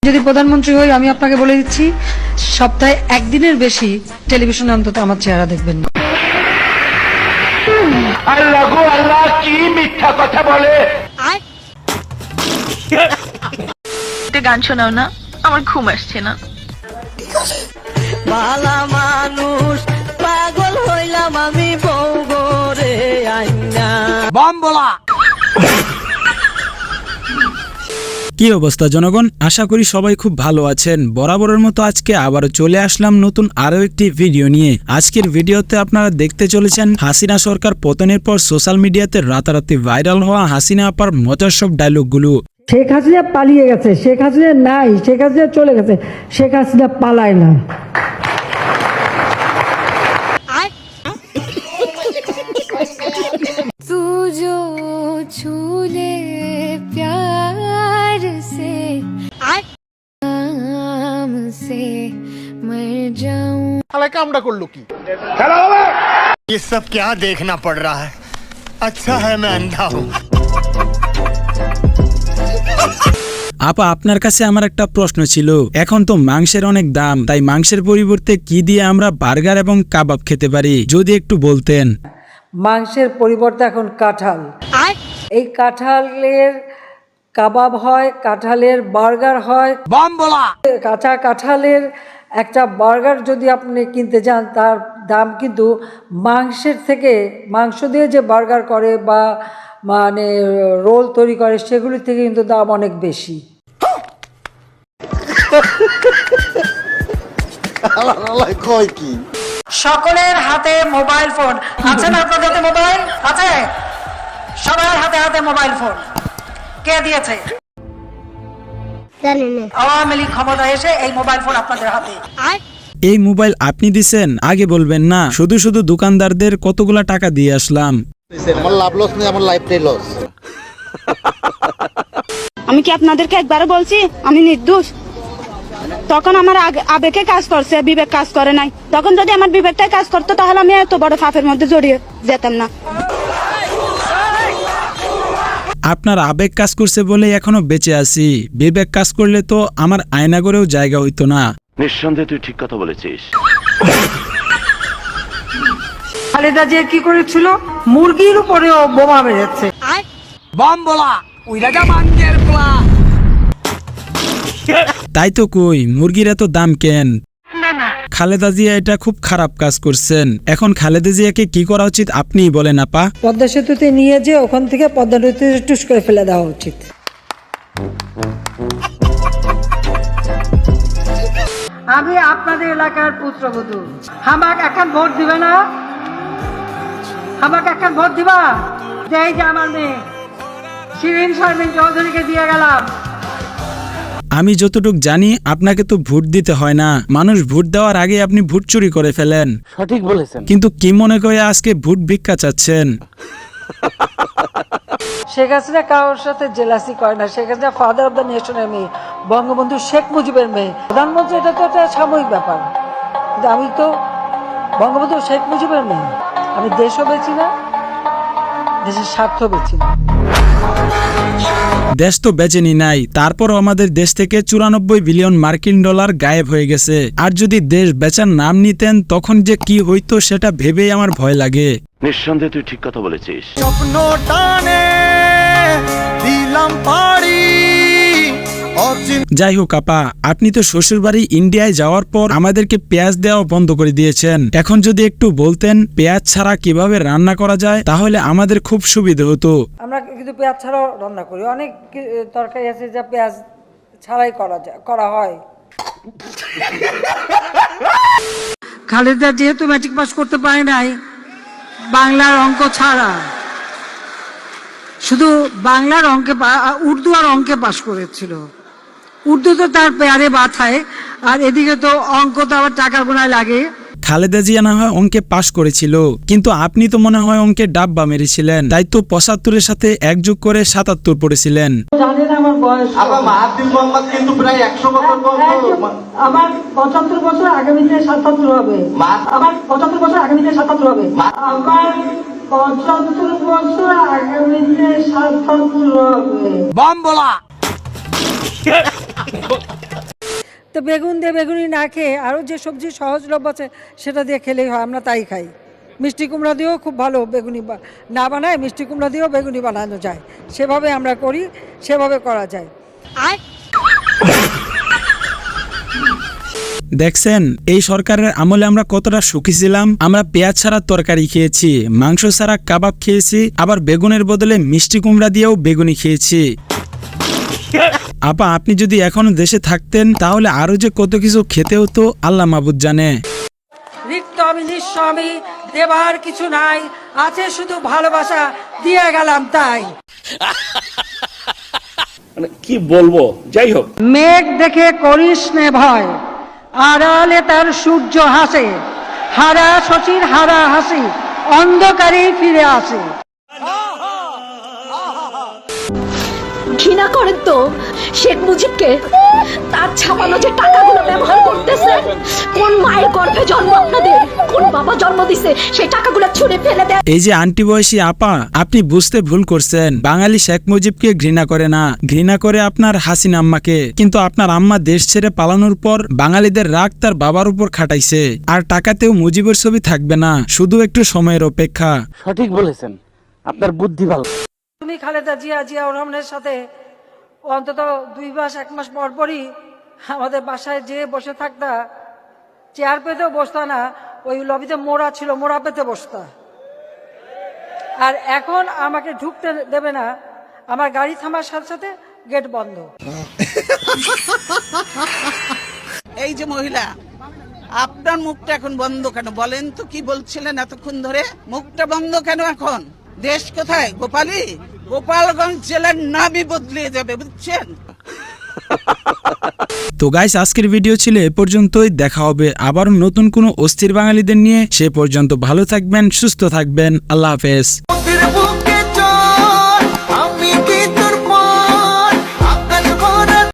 যদি প্রধানমন্ত্রী হই আমি আপনাকে বলে দিচ্ছি সপ্তাহে একদিনের বেশি টেলিভিশনে অন্তত আমার চেহারা দেখবেন না। আল্লাহ গো আল্লাহ, কি মিথ্যা কথা বলে। একটা গান শোনাও না, আমার ঘুম আসছে না। বালা মানুষ পাগল হইলাম আমি বউ গোরে আইনা। বম বলা। কি অবস্থা জনগণ, আশা করি সবাই খুব ভালো আছেন। বরাবরের মতো আজকে আবারও চলে আসলাম নতুন আরো একটি ভিডিও নিয়ে। আজকের ভিডিওতে আপনারা দেখতে চলেছেন হাসিনা সরকার পতনের পর সোশ্যাল মিডিয়াতে রাতারাতি ভাইরাল হওয়া হাসিনা আপার মজার সব ডায়লগগুলো। শেখ হাসিনা পালিয়ে গেছে, শেখ হাসিনা নাই, শেখ হাসিনা চলে গেছে, শেখ হাসিনা পালায় না। तू जो छूले प्यार से आम से मर जाऊं। কামটা করলো কি? ये सब क्या देखना पड़ रहा है? अच्छा है मैं अंधा हूँ। আপা, আপনার কাছে আমার একটা প্রশ্ন ছিল। এখন তো মাংসের অনেক দাম, তাই মাংসের পরিবর্তে কি দিয়ে আমরা বার্গার এবং কাবাব খেতে পারি, যদি একটু বলতেন। মাংসের পরিবর্তে এখন কাঁঠাল, এই কাঁঠালের কাবাব হয়, কাঁঠালের বার্গার হয়। বম বলা। কাঁচা কাঁঠালের একটা বার্গার যদি আপনি কিনতে যান তার দাম কিন্তু মাংসের থেকে, মাংস দিয়ে যে বার্গার করে বা মানে রোল তৈরি করে সেগুলির থেকে কিন্তু দাম অনেক বেশি। সকলের হাতে মোবাইল ফোন আছে না? আপনাদের হাতে মোবাইল আছে? সবার হাতে হাতে মোবাইল ফোন কে দিয়েছে? আওয়ামী লীগ ক্ষমতায় এসে এই মোবাইল ফোন আপনাদের হাতে। এই মোবাইল আপনি দিছেন? আগে বলবেন না। শুধু শুধু দোকানদারদের কতগুলা টাকা দিয়ে আসলাম। আমার লাভ লস নেই, আমার লাইফটাই লস। আমি কি আপনাদেরকে একবারে বলছি আমি নির্দোষ? তখন আমার আবেগে কাজ করছে, বিবেক কাজ করে নাই। তখন যদি আমার বিবেকটাই কাজ করতো তাহলে আমি এত বড় পাপের মধ্যে জড়িয়ে যেতাম না। আপনার আবেগ কাজ করছে বলে এখনো বেঁচে আছি। বিবেক কাজ করলে তো আমার আয়নাগরেও জায়গা হইতো না। নিঃসন্দেহে তুই ঠিক কথা বলেছিস। খালেদা জিয়া কি করেছিল? মুরগির উপরেও বোমা মেরেছে। বম বলা। ওই রাজা মাঙ্গের পোলা। তাই তো কই, মুরগির এত দাম কেন? খালেদা জিয়া এটা খুব খারাপ কাজ করছেন। এখন খালেদা জিয়াকে কি করা উচিত আপনিই বলেন আপা। পদ্মা সেতুতে নিয়ে যে ওখান থেকে পদ্মা নদীতে টুস করে ফেলে দেওয়া উচিত। আমি আপনাদের এলাকার পুত্রবধূ, আমাকে এখন ভোট দিবে না? আমাকে এখন ভোট দিবা? এই যে আমার মেয়ে শিরিন শারমিন চৌধুরীকে দিয়ে গেলাম। আমি যতটুক জানি আপনাকে তো ভোট দিতে হয় না। মানুষ ভোট দেওয়ার আগে আপনি ভোট চুরি করে ফেলেন। সঠিক বলেছেন। কিন্তু কি মনে করে আজকে ভোট ভিক্ষা চাচ্ছেন? শেখ হাসিনা কারোর সাথে জেলাসি করে না। Sheikh Hasina father of the নেশনের মেয়ে, বঙ্গবন্ধু শেখ মুজিবের মেয়ে। প্রধানমন্ত্রী এটা তো একটা সাময়িক ব্যাপার, কিন্তু আমি তো বঙ্গবন্ধু শেখ মুজিবের মেয়ে। আমি দেশও বেছি না, দেশের স্বার্থ বেছি না। দেশ তো বেচেনি নাই, তারপরও আমাদের দেশ থেকে 94 বিলিয়ন মার্কিন ডলার গায়েব হয়ে গেছে। আর যদি দেশ বেচার নাম নিতেন তখন যে কি হইতো সেটা ভেবেই আমার ভয় লাগে। নিঃসন্দেহে তুই ঠিক কথা বলেছিস। স্বপ্ন টানে দিলাম পাড়ি। যাই হোক আপা, আপনি তো শ্বশুর বাড়ি ইন্ডিয়ায় যাওয়ার পর আমাদেরকে পেঁয়াজ দেওয়া বন্ধ করে দিয়েছেন। এখন যদি একটু বলতেন পেঁয়াজ ছাড়া কিভাবে রান্না করা যায় তাহলে আমাদের খুব সুবিধা হতো। আমরা কিন্তু পেঁয়াজ ছাড়াও রান্না করি। অনেক তরকারি আছে যা পেঁয়াজ ছাড়াই করা হয়। খালেদা যেহেতু ম্যাট্রিক পাস করতে পারে নাই বাংলার অঙ্ক ছাড়া, শুধু বাংলার অঙ্কে, উর্দু আর অঙ্কে পাস করেছিল। উর্দু তো তার পেয়ারে বাথায়, আর এদিকে তো অঙ্ক তো আবার টাকা গোনায় লাগে। খালেদা জিয়া না হয় অঙ্কে পাশ করেছিল, কিন্তু আপনি তো মনে হয় অঙ্কে ডাব্বা মেরেছিলেন। তাই তো 75-এর সাথে 1 যোগ করে 77 পড়েছিলেন। জানেন আমার বয়স? কিন্তু প্রায় 100 বছর আমার 75 বছর আগামীতে 77 হবে। আমার 75 বছর আগামীতে 77 হবে। আমার 75 বছর আগামীতে 77 হবে। বম বলা। তো বেগুন দিয়ে বেগুনি না খেয়ে আরও যে সবজি সহজলভ্য আছে সেটা দিয়ে খেলেই হয়, আমরা তাই খাই। মিষ্টি কুমড়া দিয়েও খুব ভালো বেগুনি না বানায়, মিষ্টি কুমড়া দিয়েও বেগুনি বানানো যায়, সেভাবে আমরা করি, সেভাবে করা যায়। দেখছেন এই সরকারের আমলে আমরা কতটা সুখী ছিলাম। আমরা পেঁয়াজ ছাড়া তরকারি খেয়েছি, মাংস ছাড়া কাবাব খেয়েছি, আবার বেগুনের বদলে মিষ্টি কুমড়া দিয়েও বেগুনি খেয়েছি। আপা, আপনি যদি এখনো দেশে থাকতেন তাহলে আরো যে কত কিছু খেতে হতো আল্লাহ মাবুদ জানে। রিক্ত আমি নিঃস্ব, আমি দেবার কিছু নাই, আছে শুধু ভালোবাসা, দিয়ে গেলাম তাই। মানে কি বলবো, যাই হোক। মেঘ দেখে করিস নে ভয়, আড়ালে তার সূর্য হাসে, হারা শশীর হারা হাসি অন্ধকারেই ফিরে আসে। ঘৃণা করেন তো শেখ মুজিবকে, তার ছাপানো যে টাকাগুলো ব্যবহার করতেছে। কোন মায়ের গর্ভে জন্ম আপনাদের, কোন বাবা জন্ম দিছে, সেই টাকাগুলো ছুঁড়ে ফেলে দেয়। এই যে আন্টি বয়সী আপা, আপনি বুঝতে ভুল করছেন। বাঙালি শেখ মুজিবকে ঘৃণা করে না, ঘৃণা করে আপনার হাসিনা আম্মাকে। কিন্তু আপনার আম্মা দেশ ছেড়ে পালানোর পর বাঙালিদের রাগ তার বাবার উপর খাটাইছে। আর টাকাতেও মুজিবের ছবি থাকবে না, শুধু একটু সময়ের অপেক্ষা। সঠিক বলেছেন, আপনার বুদ্ধি ভালো। তুমি খালেদা জিয়াউর রহমানের সাথে অন্তত 2 মাস 1 মাস পর পরই আমাদের বাসায় যেয়ে বসে থাকতা, চেয়ার পেতেও বসতা না, ওই লবিতে মোড়া ছিল, মোড়া পেতে বসতা। আর এখন আমাকে ঢুকতে দেবে না, আমার গাড়ি থামার সাথে সাথে গেট বন্ধ। এই যে মহিলা, আপনার মুখটা এখন বন্ধ কেন বলেন তো? কি বলছিলেন এতক্ষণ ধরে? মুখটা বন্ধ কেন এখন? দেশ কোথায়? গোপালী? গোপালগঞ্জ জেলার নামই বদলে যাবে, বুঝছেন? তো গাইস, আজকের ভিডিও ছিল এ পর্যন্তই। দেখা হবে আবার নতুন কোনো অস্থির বাঙালিদের নিয়ে। সে পর্যন্ত ভালো থাকবেন, সুস্থ থাকবেন। আল্লাহ হাফেজ।